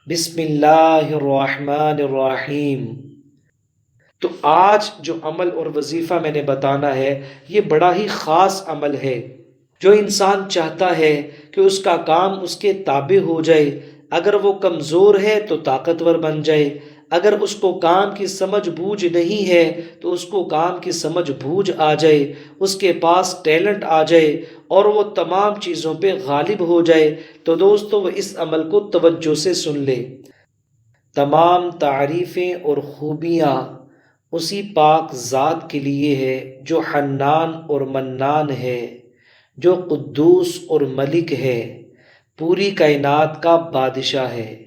بسم اللہ الرحمن الرحیم۔ تو آج جو عمل اور وظیفہ میں نے بتانا ہے یہ بڑا ہی خاص عمل ہے۔ جو انسان چاہتا ہے کہ اس کا کام اس کے تابع ہو جائے، اگر وہ کمزور ہے تو طاقتور بن جائے، اگر اس کو کام کی سمجھ بوجھ نہیں ہے تو اس کو کام کی سمجھ بوجھ آ جائے، اس کے پاس ٹیلنٹ آ جائے اور وہ تمام چیزوں پہ غالب ہو جائے، تو دوستو وہ اس عمل کو توجہ سے سن لے۔ تمام تعریفیں اور خوبیاں اسی پاک ذات کے لیے ہے جو حنان اور منان ہے، جو قدوس اور ملک ہے، پوری کائنات کا بادشاہ ہے۔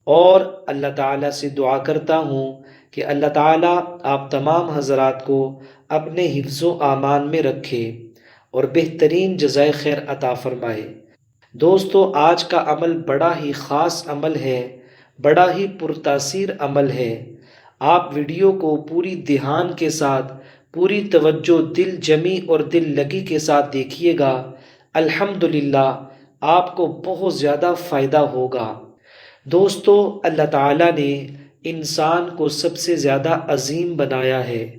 اور اللہ تعالیٰ سے دعا کرتا ہوں کہ اللہ تعالیٰ آپ تمام حضرات کو اپنے حفظ و امان میں رکھے اور بہترین جزائے خیر عطا فرمائے۔ دوستو آج کا عمل بڑا ہی خاص عمل ہے، بڑا ہی پرتاثیر عمل ہے۔ آپ ویڈیو کو پوری دھیان کے ساتھ، پوری توجہ، دل جمی اور دل لگی کے ساتھ دیکھیے گا۔ الحمدللہ آپ کو بہت زیادہ فائدہ ہوگا۔ دوستو اللہ تعالیٰ نے انسان کو سب سے زیادہ عظیم بنایا ہے۔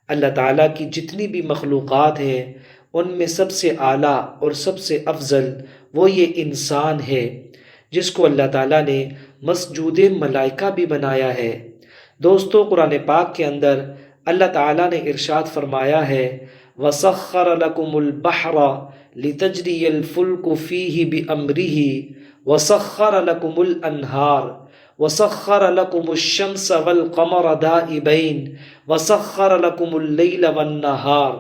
اللہ تعالیٰ کی جتنی بھی مخلوقات ہیں ان میں سب سے اعلیٰ اور سب سے افضل وہ یہ انسان ہے، جس کو اللہ تعالیٰ نے مسجود ملائکہ بھی بنایا ہے۔ دوستو قرآن پاک کے اندر اللہ تعالیٰ نے ارشاد فرمایا ہے وَسَخَّرَ لَكُمُ الْبَحْرَ لِتَجْرِيَ الْفُلْكُ فِيهِ بِأَمْرِهِ وَسَخَّرَ لَكُمُ الْأَنْهَارَ وَسَخَّرَ لَكُمُ الشَّمْسَ وَالْقَمَرَ دَائِبَيْنِ وَسَخَّرَ لَكُمُ اللَّيْلَ وَالنَّهَارَ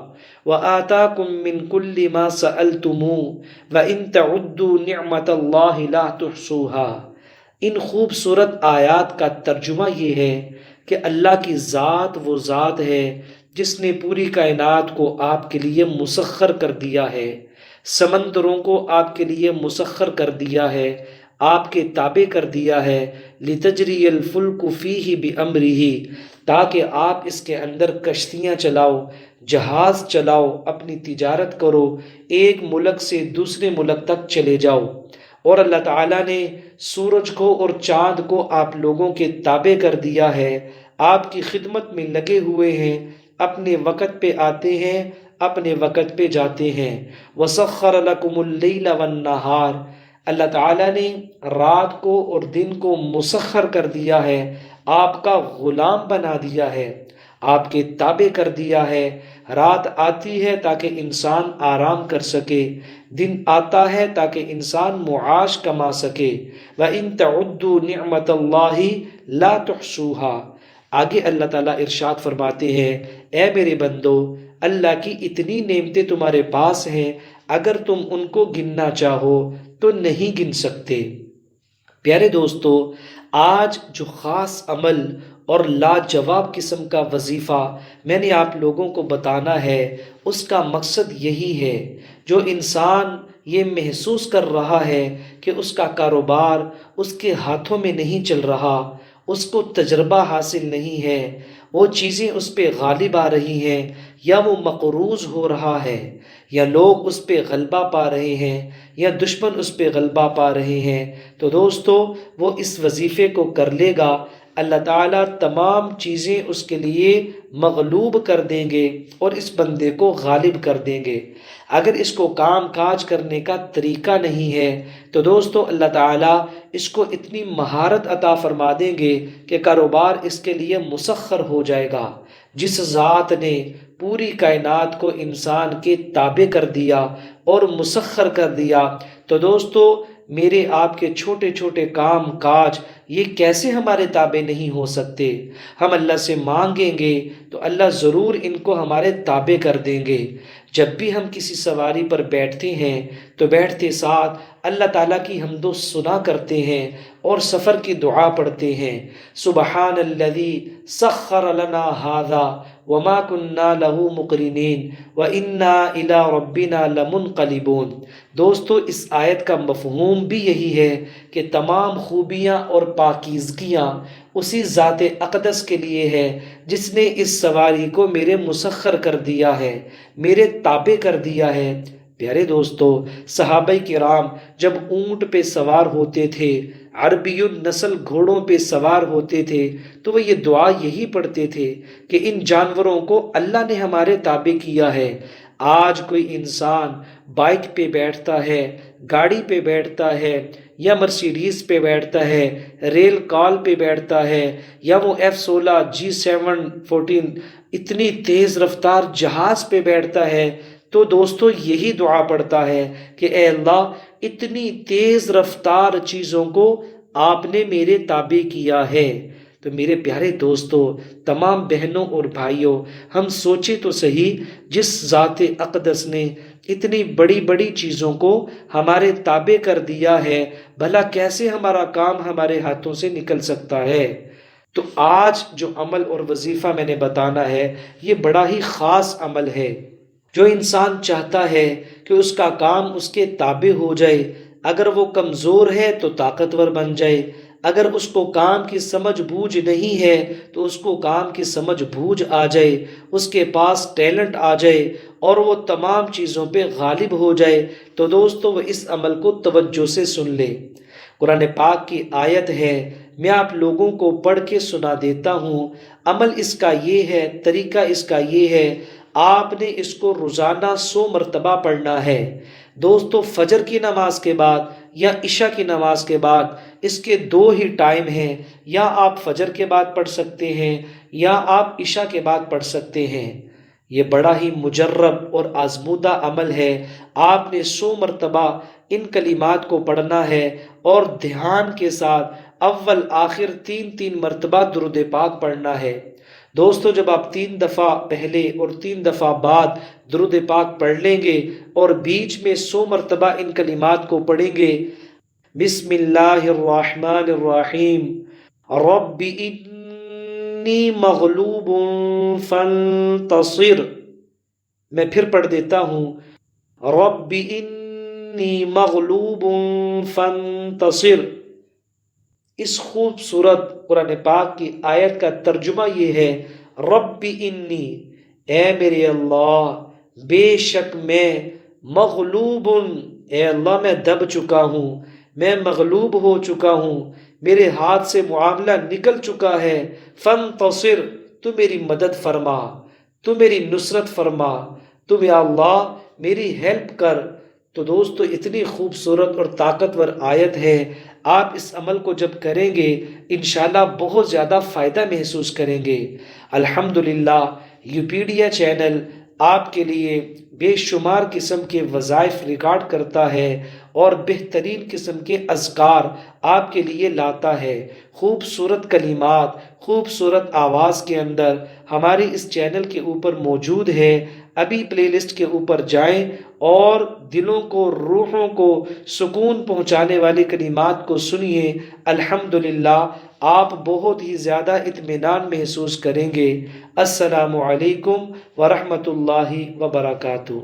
وَآتَاكُم مِّن كُلِّ مَا سَأَلْتُمُوهُ وَإِن تَعُدُّوا نِعْمَةَ اللَّهِ لَا تُحْصُوهَا۔ ان خوبصورت آیات کا ترجمہ یہ ہے کہ اللہ کی ذات وہ ذات ہے جس نے پوری کائنات کو آپ کے لیے مسخر کر دیا ہے، سمندروں کو آپ کے لیے مسخر کر دیا ہے، آپ کے تابع کر دیا ہے، لِتَجْرِيَ الْفُلْكُ فِيهِ بِأَمْرِهِ، تاکہ آپ اس کے اندر کشتیاں چلاؤ، جہاز چلاؤ، اپنی تجارت کرو، ایک ملک سے دوسرے ملک تک چلے جاؤ۔ اور اللہ تعالیٰ نے سورج کو اور چاند کو آپ لوگوں کے تابع کر دیا ہے، آپ کی خدمت میں لگے ہوئے ہیں، اپنے وقت پہ آتے ہیں، اپنے وقت پہ جاتے ہیں۔ وَسَخَّرَ لَكُمُ اللَّيْلَ وَالنَّهَارَ، اللہ تعالیٰ نے رات کو اور دن کو مسخر کر دیا ہے، آپ کا غلام بنا دیا ہے، آپ کے تابع کر دیا ہے۔ رات آتی ہے تاکہ انسان آرام کر سکے، دن آتا ہے تاکہ انسان معاش کما سکے۔ وَإِن تَعُدُّوا نِعْمَةَ اللَّهِ لَا تُحْصُوهَا۔ آگے اللہ تعالیٰ ارشاد فرماتے ہیں اے میرے بندو، اللہ کی اتنی نعمتیں تمہارے پاس ہیں، اگر تم ان کو گننا چاہو تو نہیں گن سکتے۔ پیارے دوستو آج جو خاص عمل اور لاجواب قسم کا وظیفہ میں نے آپ لوگوں کو بتانا ہے، اس کا مقصد یہی ہے جو انسان یہ محسوس کر رہا ہے کہ اس کا کاروبار اس کے ہاتھوں میں نہیں چل رہا، اس کو تجربہ حاصل نہیں ہے، وہ چیزیں اس پہ غالب آ رہی ہیں، یا وہ مقروض ہو رہا ہے، یا لوگ اس پہ غلبہ پا رہے ہیں، یا دشمن اس پہ غلبہ پا رہے ہیں، تو دوستو وہ اس وظیفے کو کر لے گا، اللہ تعالیٰ تمام چیزیں اس کے لیے مغلوب کر دیں گے اور اس بندے کو غالب کر دیں گے۔ اگر اس کو کام کاج کرنے کا طریقہ نہیں ہے تو دوستو اللہ تعالیٰ اس کو اتنی مہارت عطا فرما دیں گے کہ کاروبار اس کے لیے مسخر ہو جائے گا۔ جس ذات نے پوری کائنات کو انسان کے تابع کر دیا اور مسخر کر دیا، تو دوستو میرے آپ کے چھوٹے چھوٹے کام کاج یہ کیسے ہمارے تابع نہیں ہو سکتے؟ ہم اللہ سے مانگیں گے تو اللہ ضرور ان کو ہمارے تابع کر دیں گے۔ جب بھی ہم کسی سواری پر بیٹھتے ہیں تو بیٹھتے ساتھ اللہ تعالیٰ کی حمد و ثنا کرتے ہیں اور سفر کی دعا پڑھتے ہیں، سبحان الذی سخر لنا ھذا وما كنا له مقرنین وانا الی ربنا لمنقلبون۔ دوستو اس آیت کا مفہوم بھی یہی ہے کہ تمام خوبیاں اور پاکیزگیاں اسی ذات اقدس کے لیے ہے جس نے اس سواری کو میرے مسخر کر دیا ہے، میرے تابع کر دیا ہے۔ پیارے دوستو صحابہ کرام جب اونٹ پہ سوار ہوتے تھے، عربی نسل گھوڑوں پہ سوار ہوتے تھے تو وہ یہ دعا یہی پڑھتے تھے کہ ان جانوروں کو اللہ نے ہمارے تابع کیا ہے۔ آج کوئی انسان بائک پہ بیٹھتا ہے، گاڑی پہ بیٹھتا ہے، یا مرسیڈیز پہ بیٹھتا ہے، ریل کال پہ بیٹھتا ہے، یا وہ F-16 G714 اتنی تیز رفتار جہاز پہ بیٹھتا ہے، تو دوستو یہی دعا پڑھتا ہے کہ اے اللہ اتنی تیز رفتار چیزوں کو آپ نے میرے تابع کیا ہے۔ تو میرے پیارے دوستو، تمام بہنوں اور بھائیوں، ہم سوچے تو صحیح، جس ذات اقدس نے اتنی بڑی بڑی چیزوں کو ہمارے تابع کر دیا ہے، بھلا کیسے ہمارا کام ہمارے ہاتھوں سے نکل سکتا ہے؟ تو آج جو عمل اور وظیفہ میں نے بتانا ہے، یہ بڑا ہی خاص عمل ہے۔ جو انسان چاہتا ہے کہ اس کا کام اس کے تابع ہو جائے، اگر وہ کمزور ہے تو طاقتور بن جائے، اگر اس کو کام کی سمجھ بوجھ نہیں ہے تو اس کو کام کی سمجھ بوجھ آ جائے، اس کے پاس ٹیلنٹ آ جائے اور وہ تمام چیزوں پہ غالب ہو جائے، تو دوستو وہ اس عمل کو توجہ سے سن لے۔ قرآن پاک کی آیت ہے، میں آپ لوگوں کو پڑھ کے سنا دیتا ہوں۔ عمل اس کا یہ ہے، طریقہ اس کا یہ ہے، آپ نے اس کو روزانہ 100 مرتبہ پڑھنا ہے۔ دوستو فجر کی نماز کے بعد یا عشاء کی نماز کے بعد، اس کے 2 ہی ٹائم ہیں، یا آپ فجر کے بعد پڑھ سکتے ہیں یا آپ عشاء کے بعد پڑھ سکتے ہیں۔ یہ بڑا ہی مجرب اور آزمودہ عمل ہے۔ آپ نے 100 مرتبہ ان کلمات کو پڑھنا ہے اور دھیان کے ساتھ اول آخر 3 مرتبہ درود پاک پڑھنا ہے۔ دوستو جب آپ 3 دفعہ پہلے اور 3 دفعہ بعد درود پاک پڑھ لیں گے اور بیچ میں 100 مرتبہ ان کلمات کو پڑھیں گے، بسم اللہ الرحمن الرحیم، رب انی مغلوب فانتصر۔ میں پھر پڑھ دیتا ہوں، رب انی مغلوب فانتصر۔ اس خوبصورت قرآن پاک کی آیت کا ترجمہ یہ ہے، رب انی، اے میرے اللہ، بے شک میں، مغلوب، اے اللہ میں دب چکا ہوں، میں مغلوب ہو چکا ہوں، میرے ہاتھ سے معاملہ نکل چکا ہے، فانتصر، تو میری مدد فرما، تو میری نصرت فرما، تو یا اللہ میری ہیلپ کر۔ تو دوستو اتنی خوبصورت اور طاقتور آیت ہے، آپ اس عمل کو جب کریں گے انشاءاللہ بہت زیادہ فائدہ محسوس کریں گے۔ الحمدللہ یوپیڈیا چینل آپ کے لیے بے شمار قسم کے وظائف ریکارڈ کرتا ہے اور بہترین قسم کے اذکار آپ کے لیے لاتا ہے۔ خوبصورت کلمات خوبصورت آواز کے اندر ہماری اس چینل کے اوپر موجود ہے۔ ابھی پلے لسٹ کے اوپر جائیں اور دلوں کو، روحوں کو سکون پہنچانے والی کلمات کو سنیے۔ الحمدللہ آپ بہت ہی زیادہ اطمینان محسوس کریں گے۔ السلام علیکم ورحمۃ اللہ وبرکاتہ۔